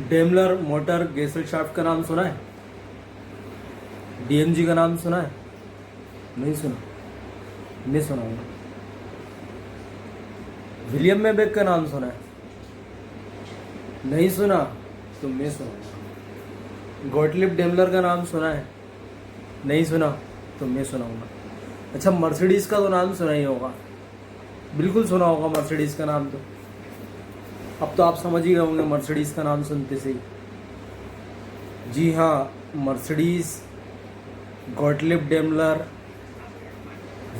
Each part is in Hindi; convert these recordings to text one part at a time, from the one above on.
डेमलर मोटर गेसलशाफ्ट का नाम सुना है? डीएमजी का नाम सुना है? नहीं सुना? नहीं सुना होगा। विलियम मेबेक का नाम सुना है? नहीं सुना? तो मैं सुनाऊंगा। गॉटलिब डेमलर का नाम सुना है? नहीं सुना? तो मैं सुनाऊंगा। अच्छा, मर्सिडीज का तो नाम सुना ही होगा, बिल्कुल सुना होगा मर्सिडीज का नाम। तो अब तो आप समझ ही गए होंगे मर्सिडीज का नाम सुनते से ही। जी हाँ, मर्सिडीज, गॉटलिब डेमलर,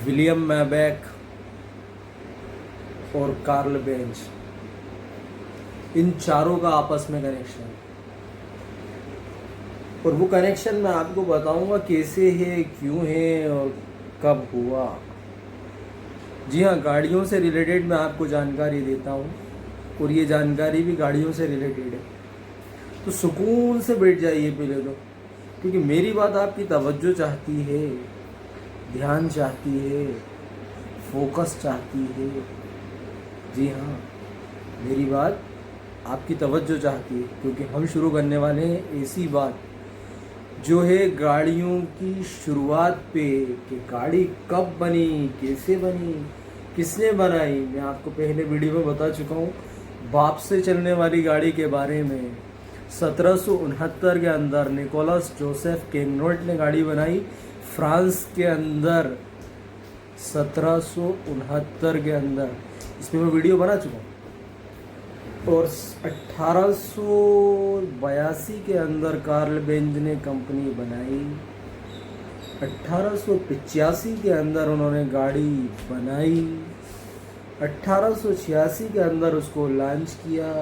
विलियम मैबेक और कार्ल बेंज, इन चारों का आपस में कनेक्शन है। और वो कनेक्शन मैं आपको बताऊंगा कैसे है, क्यों है और कब हुआ। जी हाँ, गाड़ियों से रिलेटेड मैं आपको जानकारी देता हूँ और ये जानकारी भी गाड़ियों से रिलेटेड है। तो सुकून से बैठ जाइए पहले तो, क्योंकि मेरी बात आपकी तवज्जो चाहती है, ध्यान चाहती है, फोकस चाहती है। जी हाँ, मेरी बात आपकी तवज्जो चाहती है, क्योंकि हम शुरू करने वाले हैं ऐसी बात जो है गाड़ियों की शुरुआत पे, कि गाड़ी कब बनी, कैसे बनी, किसने बनाई। मैं आपको पहले वीडियो में बता चुका हूँ बाप से चलने वाली गाड़ी के बारे में। 1769 के अंदर निकोलस जोसेफ केनोट ने गाड़ी बनाई फ्रांस के अंदर, 1769 के अंदर। इसमें मैं वीडियो बना चुका हूँ। और 1882 के अंदर कार्ल बेंज ने कंपनी बनाई। 1885 के अंदर उन्होंने गाड़ी बनाई। 1886 के अंदर उसको लॉन्च किया,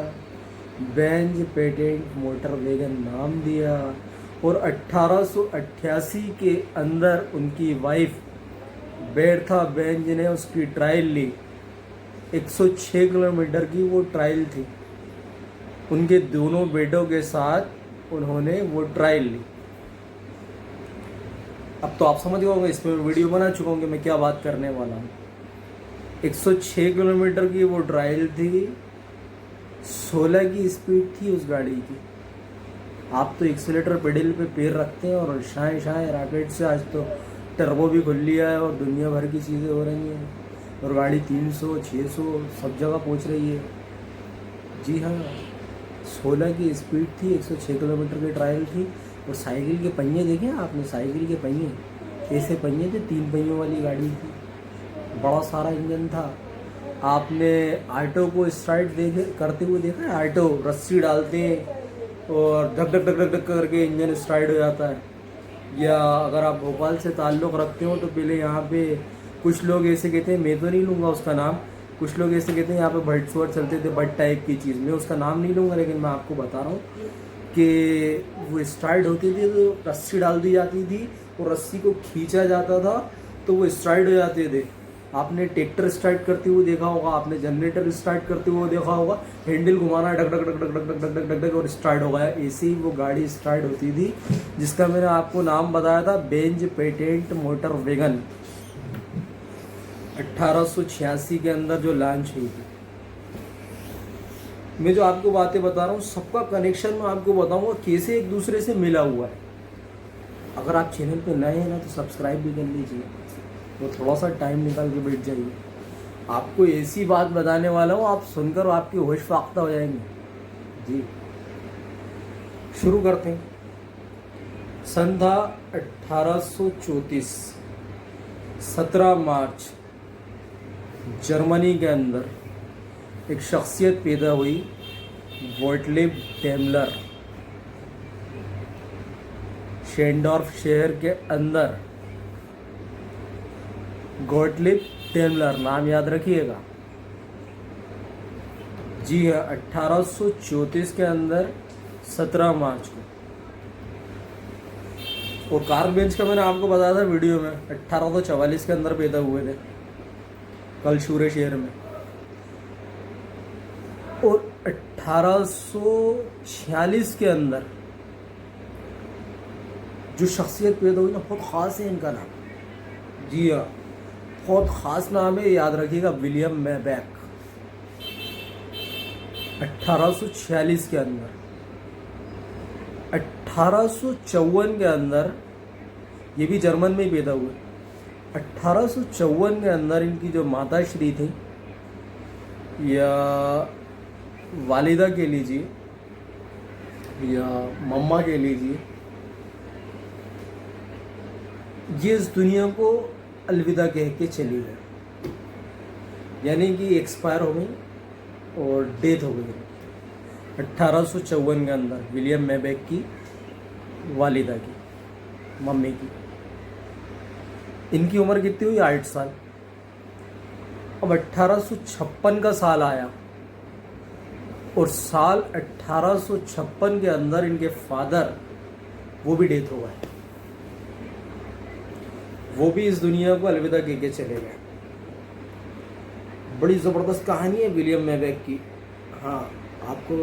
बेंज पेटेंट मोटर वैगन नाम दिया। और 1888 के अंदर उनकी वाइफ बेर्था बेंज ने उसकी ट्रायल ली। 106 किलोमीटर की वो ट्रायल थी। उनके दोनों बेटों के साथ उन्होंने वो ट्रायल ली। अब तो आप समझ गए होंगे, इसमें वीडियो बना चुका हूँ कि मैं क्या बात करने वाला हूँ। 106 किलोमीटर की वो ट्रायल थी, 16 की स्पीड थी उस गाड़ी की। आप तो एक्सीलेटर पेडल पे पैर रखते हैं और शाए शाए रॉकेट से आज तो टर्बो भी खुल लिया है और दुनिया भर की चीज़ें हो रही हैं और गाड़ी 300 600 सब जगह पहुंच रही है। जी हाँ, 16 की स्पीड थी, 106 किलोमीटर की ट्रायल थी। और साइकिल के पहिए देखे आपने? साइकिल के पहिए कैसे पहिए थे? 3 पहियों वाली गाड़ी थी, बड़ा सारा इंजन था। आपने ऑटो को स्टार्ट देखे करते हुए देखा है? ऑटो रस्सी डालते हैं और धक धक धक धक धक करके इंजन स्टार्ट हो जाता है। या अगर आप भोपाल से ताल्लुक़ रखते हो तो पहले यहाँ पे कुछ लोग ऐसे कहते हैं, मैं तो नहीं लूँगा उसका नाम, कुछ लोग ऐसे कहते हैं यहाँ पे भट्ट सुअर चलते थे, भट्ट टाइप की चीज़। मैं उसका नाम नहीं लूँगा, लेकिन मैं आपको बता रहा हूँ कि वो स्टार्ट होती थी तो रस्सी डाल दी जाती थी और रस्सी को खींचा जाता था तो वो स्टार्ट हो जाते थे। आपने ट्रैक्टर स्टार्ट करते हुए देखा होगा, आपने जनरेटर स्टार्ट करते हुए देखा होगा, हैंडल घुमाना duck duck duck duck duck duck duck duck duck और स्टार्ट हो गया। ऐसे ही वो गाड़ी स्टार्ट होती थी, जिसका मैंने आपको नाम बताया था, बेंज पेटेंट मोटर वैगन। 1886 के अंदर जो लॉन्च हुई थी। मैं जो आपको बातें बता रहा हूँ सबका कनेक्शन मैं आपको बताऊंगा कैसे एक दूसरे से मिला हुआ है। अगर आप चैनल पे नए हैं ना तो सब्सक्राइब भी कर लीजिए, तो थोड़ा सा टाइम निकाल के बैठ जाइए। आपको ऐसी बात बताने वाला हूँ, आप सुनकर आपकी होश फाख्ता हो जाएंगे। जी, शुरू करते हैं। सन था 1834, 17 मार्च, जर्मनी के अंदर एक शख्सियत पैदा हुई, गॉटलिब डेमलर। शेंडॉर्फ शहर के अंदर गॉटलिब डेमलर, नाम याद रखिएगा। जी हाँ, 1834 के अंदर 17 मार्च को। और कार्ल बेंज का मैंने आपको बताया था वीडियो में, 1844 के अंदर पैदा हुए थे, कल शूरे शहर में। और 1846 के अंदर जो शख्सियत पैदा हुई ना, बहुत ख़ास है इनका नाम। जी हाँ, बहुत ख़ास नाम है, याद रखिएगा, विलियम मैबेक। 1846 के अंदर 1854 के अंदर, ये भी जर्मन में ही पैदा हुए, 1854 के अंदर इनकी जो माता श्री थी या वालिदा के लीजिए या मम्मा के लीजिए, ये इस दुनिया को अलविदा कह के चली गई, यानी कि एक्सपायर हो गई और डेथ हो गई 1854 के अंदर विलियम मेबेक की वालिदा की, मम्मी की। इनकी उम्र कितनी हुई? 8 साल। अब 1856 का साल आया और साल 1856 के अंदर इनके फादर वो भी डेथ हो गए, वो भी इस दुनिया को अलविदा कह के चले गए। बड़ी ज़बरदस्त कहानी है विलियम मेबेक की। हाँ, आपको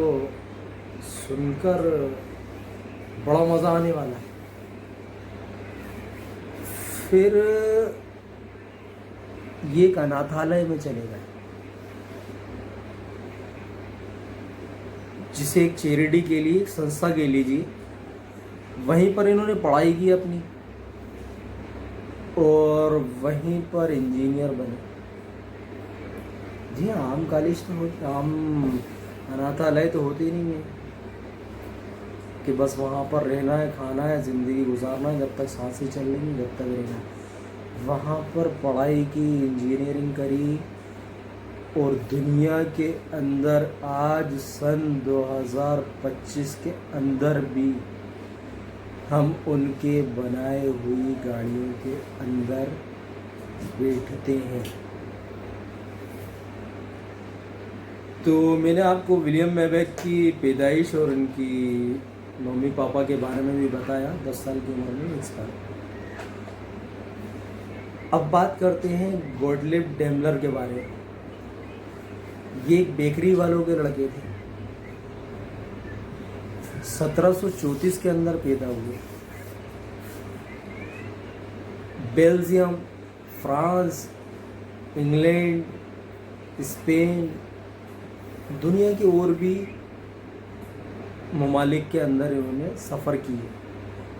सुनकर बड़ा मज़ा आने वाला है। फिर ये एक अनाथालय में चले गए, जिसे एक चैरिटी के लिए, एक संस्था के लीजिए, वहीं पर इन्होंने पढ़ाई की अपनी और वहीं पर इंजीनियर बने। जी हाँ, आम कॉलेज तो होते, आम अनाथालय तो होते ही नहीं है कि बस वहाँ पर रहना है, खाना है, ज़िंदगी गुजारना है, जब तक सांसें चल रही जब तक रहना है। वहाँ पर पढ़ाई की, इंजीनियरिंग करी और दुनिया के अंदर आज सन 2025 के अंदर भी हम उनके बनाए हुई गाड़ियों के अंदर बैठते हैं। तो मैंने आपको विलियम मेबेक की पैदाइश और उनकी मम्मी पापा के बारे में भी बताया। 10 साल की उम्र में एक्सपायर। अब बात करते हैं गोटलिब डेमलर के बारे में। ये एक बेकरी वालों के लड़के थे। 1734 के अंदर पैदा हुए। बेल्जियम, फ्रांस, इंग्लैंड, स्पेन, दुनिया के और भी ममालिक के अंदर इन्होंने सफ़र किए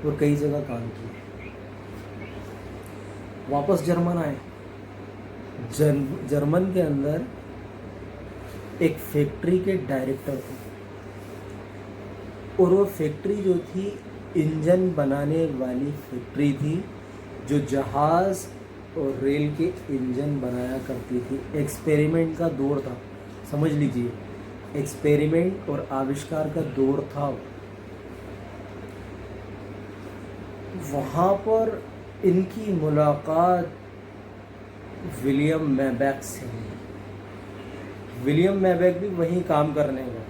और कई जगह काम किए। वापस जर्मन आए। जर्मन के अंदर एक फैक्ट्री के डायरेक्टर थे और वो फैक्ट्री जो थी इंजन बनाने वाली फैक्ट्री थी, जो जहाज़ और रेल के इंजन बनाया करती थी। एक्सपेरिमेंट का दौर था, समझ लीजिए, एक्सपेरिमेंट और आविष्कार का दौर था। वहाँ पर इनकी मुलाकात विलियम मेबेक से हुई। विलियम मेबेक भी वहीं काम करने गए।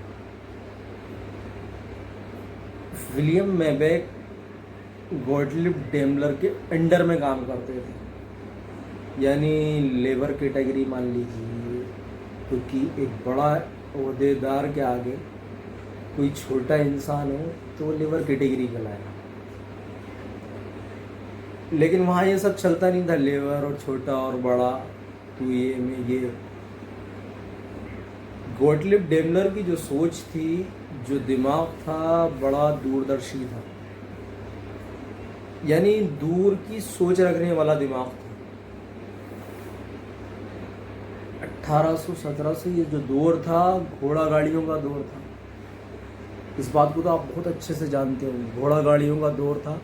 विलियम मेबेक गोटलिब डेमलर के अंडर में काम करते थे, यानी लेबर कैटेगरी मान लीजिए, क्योंकि एक बड़ा ओहदेदार के आगे कोई छोटा इंसान हो तो लेबर कैटेगरी कहलाएगा। लेकिन वहाँ ये सब चलता नहीं था, लेबर और छोटा और बड़ा, तो ये में ये। गोटलिब डेमलर की जो सोच थी, जो दिमाग था, बड़ा दूरदर्शी था, यानी दूर की सोच रखने वाला दिमाग था। 1817 से ये जो दौर था, घोड़ा गाड़ियों का दौर था। इस बात को तो आप बहुत अच्छे से जानते हो, घोड़ा गाड़ियों का दौर था।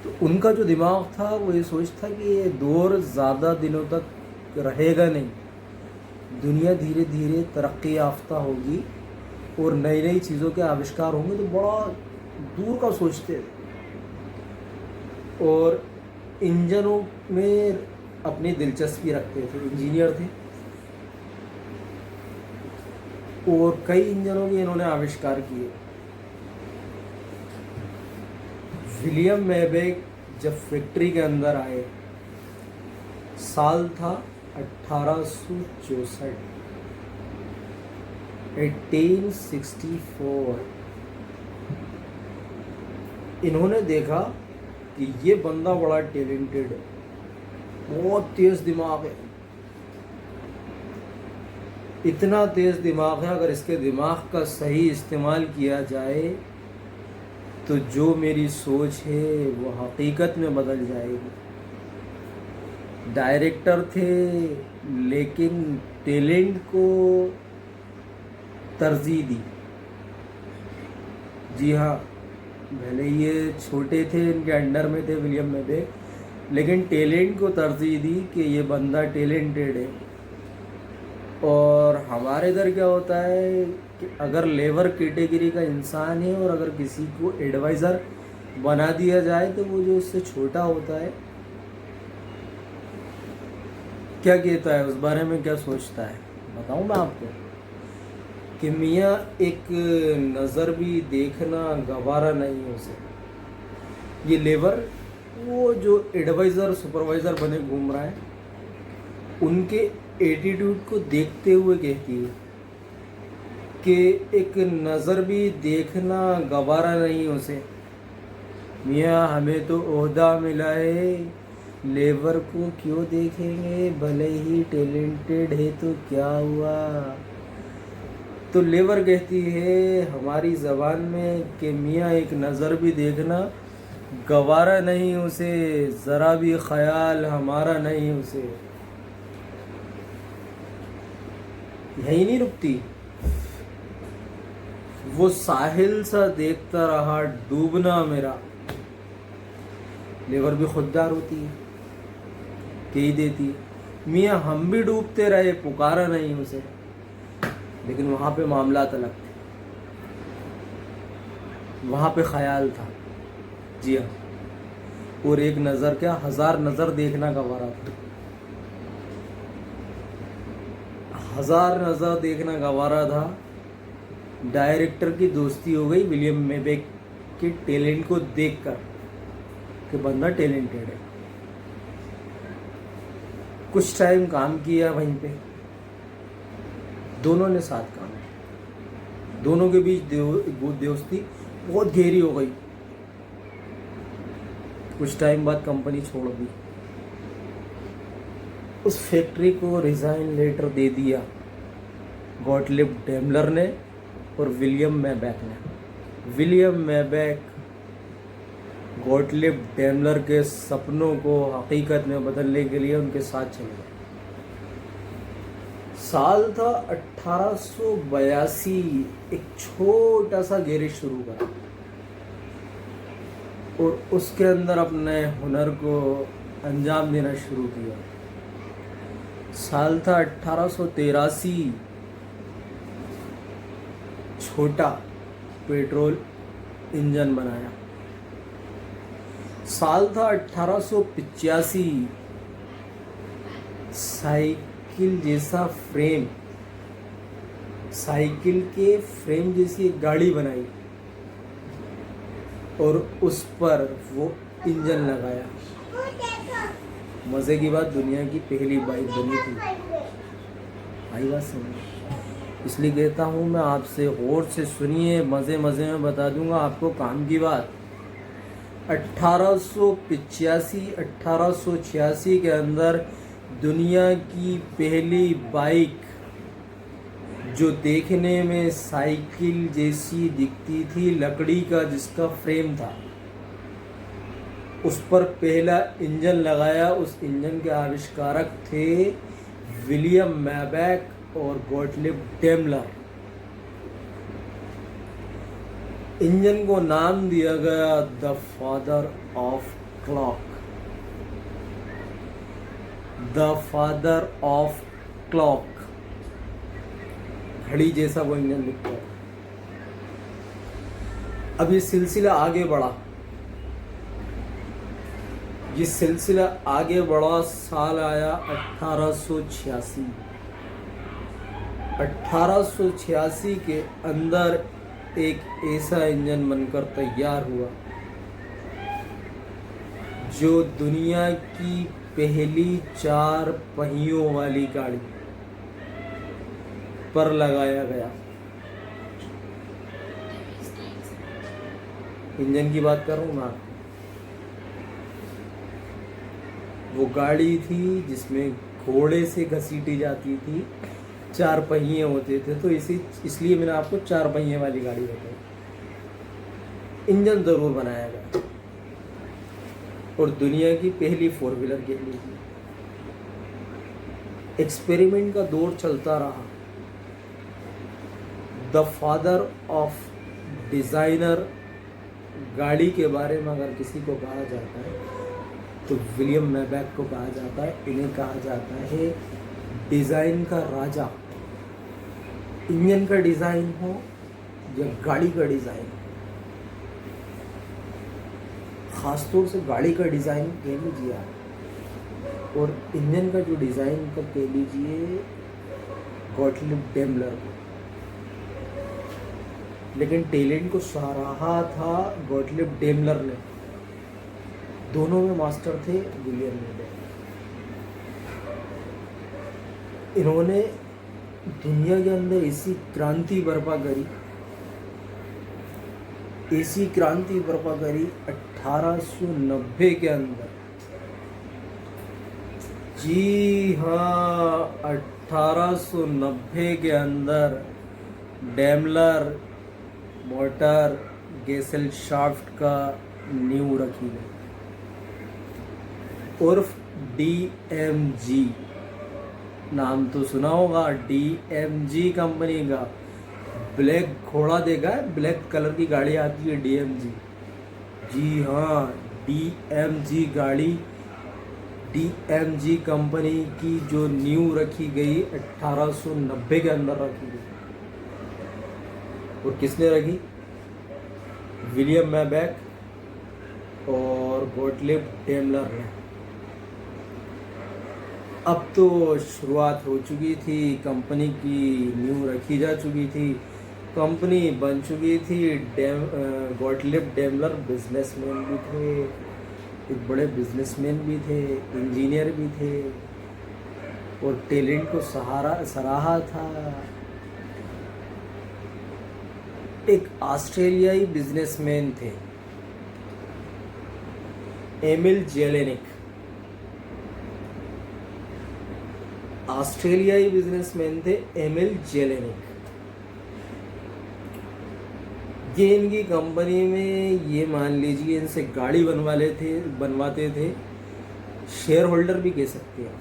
तो उनका जो दिमाग था वो ये सोचता कि ये दौर ज़्यादा दिनों तक रहेगा नहीं, दुनिया धीरे धीरे तरक्की याफ्ता होगी और नई नई चीज़ों के आविष्कार होंगे। तो बड़ा दूर का सोचते थे और इंजनों में अपनी दिलचस्पी रखते थे। इंजीनियर थे और कई इंजनों के इन्होंने आविष्कार किए। विलियम मेबेक जब फैक्ट्री के अंदर आए, साल था 1864, 1864। इन्होंने देखा कि ये बंदा बड़ा टैलेंटेड है, बहुत तेज दिमाग है। इतना तेज दिमाग है, अगर इसके दिमाग का सही इस्तेमाल किया जाए तो जो मेरी सोच है वो हकीकत में बदल जाएगी। डायरेक्टर थे लेकिन टैलेंट को तरजीह दी। जी हाँ, भले ये छोटे थे, इनके अंडर में थे विलियम मेबेक, लेकिन टैलेंट को तरजीह दी कि ये बंदा टैलेंटेड है। और हमारे इधर क्या होता है कि अगर लेबर कैटेगरी का इंसान है और अगर किसी को एडवाइज़र बना दिया जाए तो वो जो उससे छोटा होता है क्या कहता है, उस बारे में क्या सोचता है, बताऊं मैं आपको कि मियाँ एक नज़र भी देखना गवारा नहीं है उसे। ये लेबर वो जो एडवाइज़र सुपरवाइज़र बने घूम रहा है, उनके एटीट्यूड को देखते हुए कहती है कि एक नज़र भी देखना गवारा नहीं उसे। मियाँ हमें तो ओहदा मिला है, लेबर को क्यों देखेंगे, भले ही टैलेंटेड है तो क्या हुआ। तो लेबर कहती है हमारी ज़बान में कि मियाँ एक नज़र भी देखना गवारा नहीं उसे, ज़रा भी ख्याल हमारा नहीं उसे। यही नहीं रुकती, वो साहिल सा देखता रहा डूबना मेरा। लेबर भी खुददार होती है, कही देती है मियाँ हम भी डूबते रहे, पुकारा नहीं उसे। लेकिन वहाँ पे मामलात अलग थे, वहाँ पे ख्याल था। जी हाँ, और एक नज़र क्या 1000 नज़र देखना गवारा था। 1000 नज़र देखना गवारा था। डायरेक्टर की दोस्ती हो गई विलियम मेबेक के टैलेंट को देखकर कि बंदा टैलेंटेड है। कुछ टाइम काम किया वहीं पे, दोनों ने साथ काम किया, दोनों के बीच दोस्ती बहुत गहरी हो गई। कुछ टाइम बाद कंपनी छोड़ दी, उस फैक्ट्री को रिजाइन लेटर दे दिया गॉटलिब डेमलर ने और विलियम मेबेक ने। विलियम मेबेक गॉटलिब डेमलर के सपनों को हकीकत में बदलने के लिए उनके साथ चले गए। साल था 1882, एक छोटा सा गैरेज शुरू करा और उसके अंदर अपने हुनर को अंजाम देना शुरू किया। साल था 1883, छोटा पेट्रोल इंजन बनाया। साल था 1885, साइकिल जैसा फ्रेम, साइकिल के फ्रेम जैसी एक गाड़ी बनाई और उस पर वो इंजन लगाया। मज़े की बात, दुनिया की पहली बाइक बनी थी। आई बात समझ, इसलिए कहता हूँ मैं आपसे, गौर से सुनिए, मज़े मज़े में बता दूंगा आपको काम की बात। 1885 के अंदर दुनिया की पहली बाइक जो देखने में साइकिल जैसी दिखती थी, लकड़ी का जिसका फ्रेम था, उस पर पहला इंजन लगाया। उस इंजन के आविष्कारक थे विलियम मेबेक और गॉटलिब डेमलर। इंजन को नाम दिया गया the father of clock, the father of clock. घड़ी जैसा वो इंजन दिखता है। अब ये सिलसिला आगे बढ़ा, ये सिलसिला आगे बढ़ा। साल आया 1886। 1886 के अंदर एक ऐसा इंजन बनकर तैयार हुआ जो दुनिया की पहली 4 पहियों वाली गाड़ी पर लगाया गया। इंजन की बात कर रहा हूँ मैं। वो गाड़ी थी जिसमें घोड़े से घसीटी जाती थी, 4 पहिए होते थे, तो इसलिए मैंने आपको 4 पहिए वाली गाड़ी बताई। इंजन ज़रूर बनाया गया और दुनिया की पहली 4 व्हीलर के लिए एक्सपेरिमेंट का दौर चलता रहा। द फादर ऑफ डिज़ाइनर गाड़ी के बारे में अगर किसी को कहा जाता है तो विलियम मैबैक को कहा जाता है। इन्हें कहा जाता है डिज़ाइन का राजा। इंजन का डिज़ाइन हो या गाड़ी का डिज़ाइन, ख़ासतौर से गाड़ी का डिज़ाइन कह लीजिए आप, और इंजन का जो डिज़ाइन का कह लीजिए गॉटलिब डेमलर को। लेकिन टैलेंट को सराहा था गॉटलिब डेमलर ने। दोनों में मास्टर थे विलियम मैबैक। इन्होंने दुनिया के अंदर ऐसी क्रांति बर्पा करी, ऐसी क्रांति बर्पा करी 1890 के अंदर। जी हाँ, 1890 के अंदर डेमलर मोटर गेसेलशाफ्ट का नींव रखी गई, उर्फ DMG। नाम तो सुना होगा DMG कंपनी का। ब्लैक घोड़ा देखा है, ब्लैक कलर की गाड़ी आती है DMG। जी हाँ, DMG गाड़ी, DMG कंपनी की जो नींव रखी गई 1890 के अंदर रखी गई। और किसने रखी? विलियम मैबैक और गॉटलिब डेमलर ने। अब तो शुरुआत हो चुकी थी, कंपनी की नींव रखी जा चुकी थी, कंपनी बन चुकी थी। गॉटलिब डेमलर बिजनेसमैन भी थे, एक बड़े बिजनेसमैन भी थे, इंजीनियर भी थे और टैलेंट को सराहा था। एक ऑस्ट्रेलियाई बिजनेसमैन थे एमिल जेलेनिक। ऑस्ट्रेलियाई बिजनेसमैन थे एमिल जेलेनिक। ये इनकी कंपनी में, ये मान लीजिए इनसे गाड़ी बनवाते थे, शेयर होल्डर भी कह सकते हैं।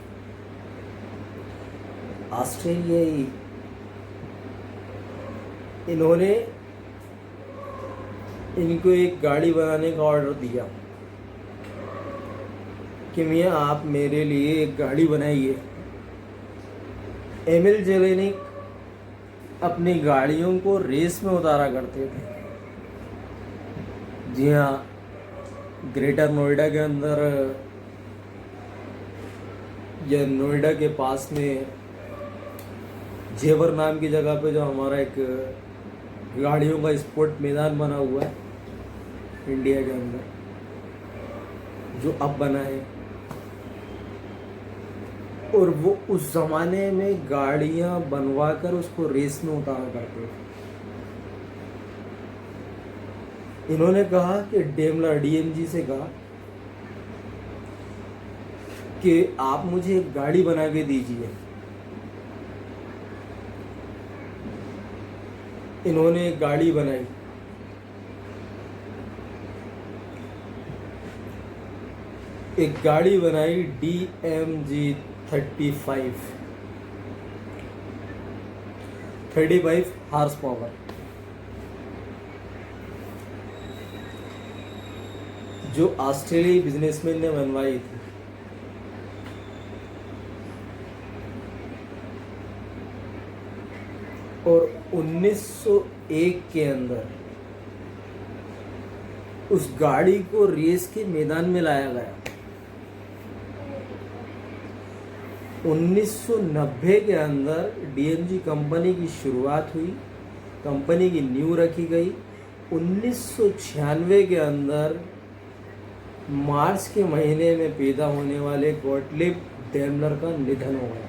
ऑस्ट्रेलियाई, इन्होंने इनको एक गाड़ी बनाने का ऑर्डर दिया कि मियाँ आप मेरे लिए एक गाड़ी बनाइए। एमिल जेलेनिक अपनी गाड़ियों को रेस में उतारा करते थे। जी हाँ, ग्रेटर नोएडा के अंदर या नोएडा के पास में जेवर नाम की जगह पे जो हमारा एक गाड़ियों का स्पोर्ट मैदान बना हुआ है इंडिया के अंदर, जो अब बना है, और वो उस ज़माने में गाड़ियाँ बनवाकर उसको रेस में उतारा करते थे। इन्होंने कहा कि डेमलर DMG से कहा कि आप मुझे एक गाड़ी बना के दीजिए। इन्होंने एक गाड़ी बनाई, एक गाड़ी बनाई DMG 35 हार्स पावर, जो ऑस्ट्रेलियाई बिजनेसमैन ने बनवाई थी। और 1901 के अंदर उस गाड़ी को रेस के मैदान में लाया गया। 1990 के अंदर DMG कंपनी की शुरुआत हुई, कंपनी की नींव रखी गई। 1996 के अंदर मार्च के महीने में पैदा होने वाले गॉटलिब डेमलर का निधन हो गया।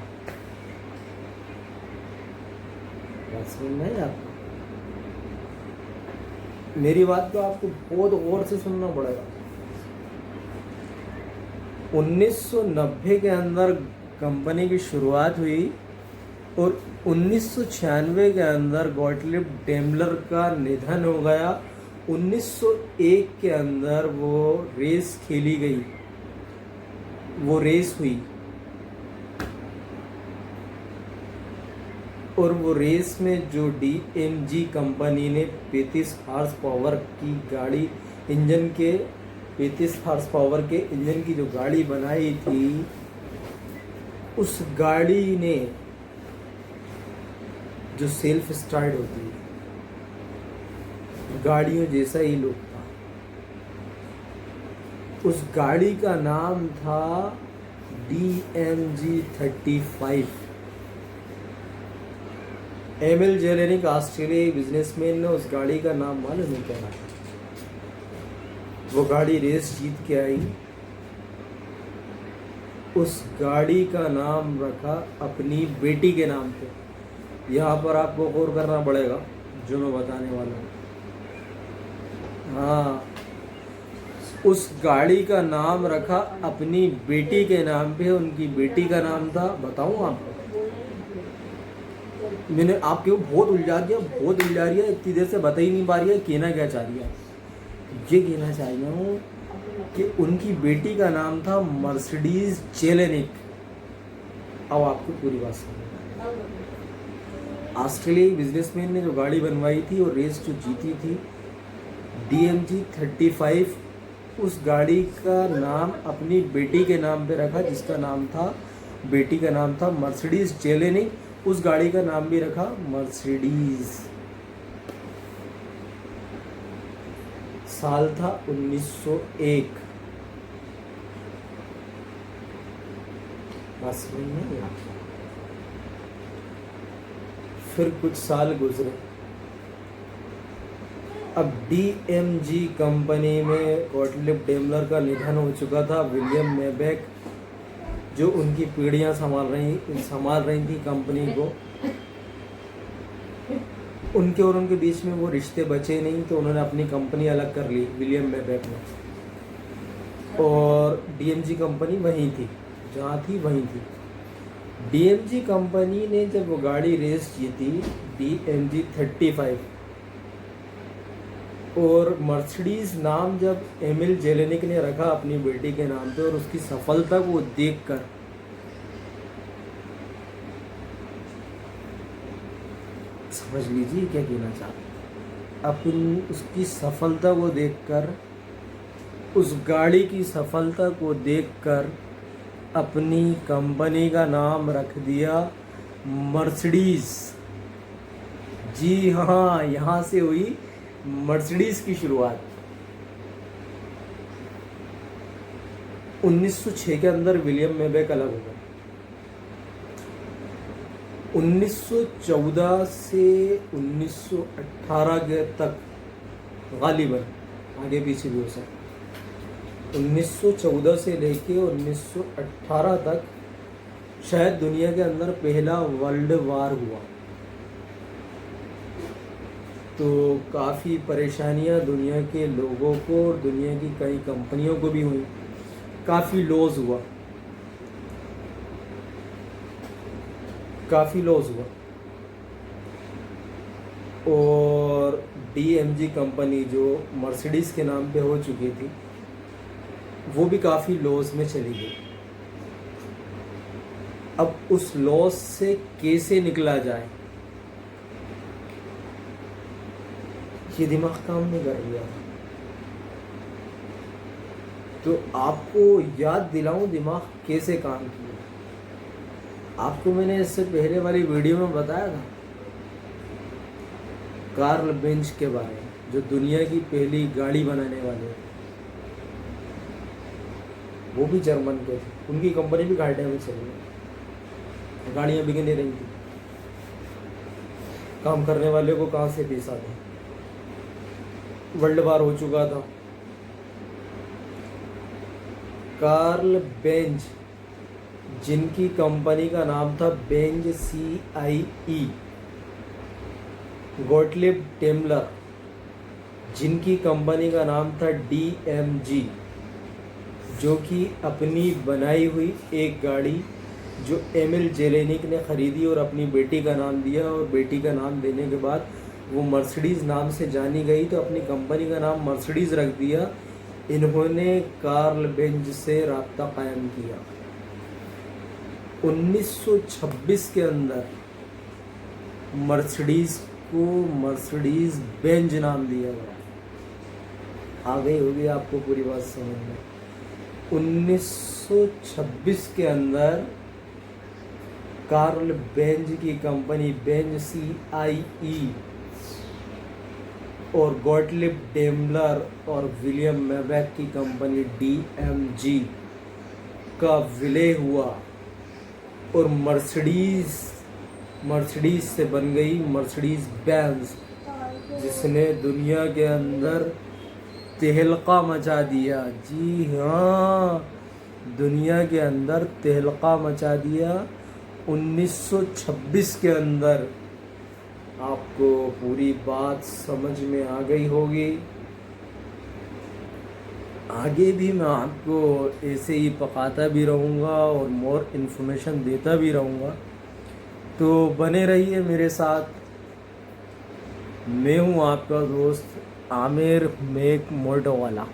बात समझ में आई आपको? मेरी बात तो आपको बहुत गौर से सुनना पड़ेगा। 1990 के अंदर कंपनी की शुरुआत हुई और 1996 के अंदर गॉटलिब डेमलर का निधन हो गया। 1901 के अंदर वो रेस खेली गई, वो रेस हुई, और वो रेस में जो DMG कंपनी ने 35 हार्स पावर की गाड़ी इंजन के 35 हार्स पावर के इंजन की जो गाड़ी बनाई थी, उस गाड़ी ने जो सेल्फ स्टार्ट होती है, गाड़ियों जैसा ही लुक था, उस गाड़ी का नाम था DMG 35। एमिल जेलेनिक ऑस्ट्रेलियाई बिजनेसमैन ने उस गाड़ी का नाम मालूम है क्या रखा? वो गाड़ी रेस जीत के आई, उस गाड़ी का नाम रखा अपनी बेटी के नाम पे। यहाँ पर आपको गौर करना पड़ेगा जो मैं बताने वाला हूँ। हाँ, उस गाड़ी का नाम रखा अपनी बेटी के नाम पे। उनकी बेटी का नाम था, बताऊँ आपको, मैंने आपके बहुत उलझा दिया, बहुत उलझा दिया, इतनी देर से बता ही नहीं पा रही है कहना क्या चाह रही है। ये कहना चाह रही हूँ कि उनकी बेटी का नाम था मर्सिडीज जेलेनिक। अब आपको पूरी बात समझ। ऑस्ट्रेलियाई बिजनेसमैन ने जो गाड़ी बनवाई थी और रेस जो जीती थी DMG 35, उस गाड़ी का नाम अपनी बेटी के नाम पे रखा, जिसका नाम था, बेटी का नाम था मर्सिडीज जेलेनिक। उस गाड़ी का नाम भी रखा मर्सिडीज। साल था 1901। बस नहीं, फिर कुछ साल गुजरे। अब DMG कंपनी में गॉटलिब डेमलर का निधन हो चुका था। विलियम मेबेक जो उनकी पीढ़ियां संभाल रही थी कंपनी को, उनके और उनके बीच में वो रिश्ते बचे नहीं, तो उन्होंने अपनी कंपनी अलग कर ली विलियम मेबेक ने, और DMG कंपनी वहीं थी, जहाँ थी वहीं थी। DMG कंपनी ने जब वो गाड़ी रेस जीती DMG 35, और मर्सिडीज नाम जब एमिल जेलेनिक ने रखा अपनी बेटी के नाम पे, और उसकी सफलता को देखकर समझ लीजिए क्या कहना चाहते। अपन उसकी सफलता को देखकर, उस गाड़ी की सफलता को देखकर अपनी कंपनी का नाम रख दिया मर्सिडीज। जी हाँ, यहाँ से हुई मर्सिडीज की शुरुआत। 1906 के अंदर विलियम मेबेक अलग हो गए। 1914 से 1918 के तक गालिबन, आगे पीछे भी हो सकता, 1914 से लेके 1918 तक शायद दुनिया के अंदर पहला वर्ल्ड वार हुआ। तो काफ़ी परेशानियां दुनिया के लोगों को और दुनिया की कई कंपनियों को भी हुई, काफ़ी लॉस हुआ, और DMG कंपनी जो मर्सिडीज के नाम पे हो चुकी थी, वो भी काफ़ी लॉस में चली गई। अब उस लॉस से कैसे निकला जाए, ये दिमाग काम नहीं कर रहा। तो आपको याद दिलाऊं दिमाग कैसे काम किया। आपको मैंने इससे पहले वाली वीडियो में बताया था कार्ल बेंच के बारे में, जो दुनिया की पहली गाड़ी बनाने वाले, वो भी जर्मन के थे। उनकी कंपनी भी घाटे में चल रही, गाड़ियां बिक नहीं रही थी, काम करने वाले को कहाँ से पैसा दें, वर्ल्ड वार हो चुका था। कार्ल बेंज, जिनकी कंपनी का नाम था बेंज CIE, गॉटलिब डेमलर, जिनकी कंपनी का नाम था DMG, जो कि अपनी बनाई हुई एक गाड़ी जो एमिल जेलेनिक ने ख़रीदी और अपनी बेटी का नाम दिया, और बेटी का नाम देने के बाद वो मर्सिडीज़ नाम से जानी गई तो अपनी कंपनी का नाम मर्सिडीज़ रख दिया। इन्होंने कार्ल बेंज से राब्ता कायम किया। 1926 के अंदर मर्सिडीज़ को मर्सिडीज़ बेंज नाम दिया गया। आ गई होगी आपको पूरी बात समझ में। 1926 के अंदर कार्ल बेंज की कंपनी बेंज CIE और गॉटलिब डेमलर और विलियम मेबैक की कंपनी DMG का विलय हुआ और मर्सिडीज से बन गई मर्सिडीज बेंज, जिसने दुनिया के अंदर तहलका मचा दिया। जी हाँ, दुनिया के अंदर तहलका मचा दिया 1926 के अंदर। आपको पूरी बात समझ में आ गई होगी। आगे भी मैं आपको ऐसे ही पकाता भी रहूँगा और मोर इन्फॉर्मेशन देता भी रहूँगा, तो बने रहिए मेरे साथ। मैं हूँ आपका दोस्त आमिर मेक मोटो वाला।